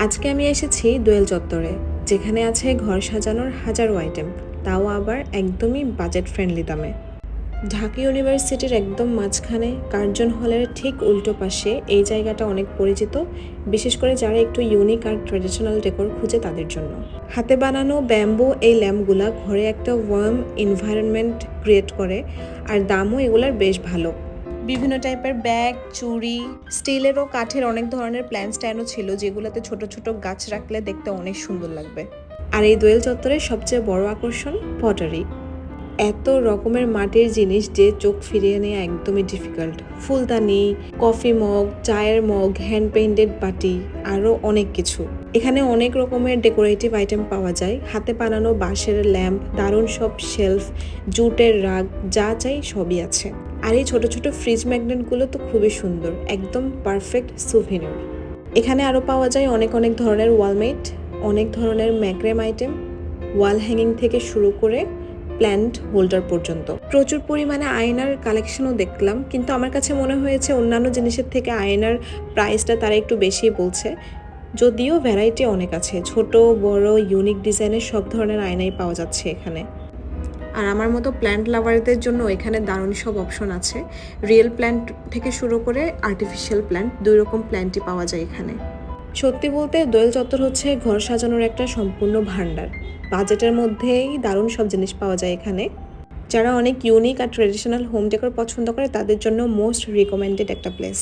আজকে আমি এসেছি দোয়েল চত্বরে, যেখানে আছে ঘর সাজানোর হাজারো আইটেম, তাও আবার একদমই বাজেট ফ্রেন্ডলি দামে। ঢাকা ইউনিভার্সিটির একদম মাঝখানে কার্জন হলের ঠিক উল্টো পাশে এই জায়গাটা অনেক পরিচিত, বিশেষ করে যারা একটু ইউনিক আর ট্র্যাডিশনাল ডেকোর খুঁজে তাদের জন্য। হাতে বানানো ব্যাম্বু এই ল্যাম্পগুলা ঘরে একটা ওয়ার্ম এনভায়রনমেন্ট ক্রিয়েট করে, আর দামও এগুলার বেশ ভালো। বিভিন্ন টাইপের ব্যাগ, চুড়ি, স্টিলের ও কাঠের অনেক ধরনের প্ল্যান্ট স্ট্যান্ডও ছিল, যেগুলোতে ছোট ছোট গাছ রাখলে দেখতে অনেক সুন্দর লাগবে। আর এই দোয়েল চত্বরের সবচেয়ে বড় আকর্ষণ পটারি। এত রকমের মাটির জিনিস যে চোখ ফিরিয়ে নেওয়া একদমই ডিফিকাল্ট। ফুলদানি, কফি মগ, চায়ের মগ, হ্যান্ড পেইন্টেড বাটি, আরও অনেক কিছু। এখানে অনেক রকমের ডেকোরেটিভ আইটেম পাওয়া যায়, হাতে বানানো বাঁশের ল্যাম্প, দারুণ সব শেলফ, জুটের রাগ, যা চাই সবই আছে। আর এই ছোট ছোট ফ্রিজ ম্যাগনেটগুলো তো খুবই সুন্দর, একদম পারফেক্ট সুভেনির। এখানে আরও পাওয়া যায় অনেক অনেক ধরনের ওয়ালমেট, অনেক ধরনের ম্যাক্রেম আইটেম, ওয়াল হ্যাঙ্গিং থেকে শুরু করে প্ল্যান্ট হোল্ডার পর্যন্ত। প্রচুর পরিমাণে আয়নার কালেকশনও দেখলাম, কিন্তু আমার কাছে মনে হয়েছে অন্যান্য জিনিসের থেকে আয়নার প্রাইসটা তারা একটু বেশি বলছে। যদিও ভ্যারাইটি অনেক আছে, ছোট বড় ইউনিক ডিজাইনের সব ধরনের আয়নাই পাওয়া যাচ্ছে এখানে। আর আমার মতো প্ল্যান্ট লাভারদের জন্য এখানে দারুণ সব অপশন আছে। রিয়েল প্ল্যান্ট থেকে শুরু করে আর্টিফিশিয়াল প্ল্যান্ট, দুই রকম প্ল্যান্টই পাওয়া যায় এখানে। সত্যি বলতে দোয়েল চত্বর হচ্ছে ঘর সাজানোর একটা সম্পূর্ণ ভান্ডার। বাজেটের মধ্যেই দারুণ সব জিনিস পাওয়া যায় এখানে। যারা অনেক ইউনিক আর ট্রেডিশনাল হোম ডেকোর পছন্দ করে তাদের জন্য মোস্ট রিকমেন্ডেড একটা প্লেস।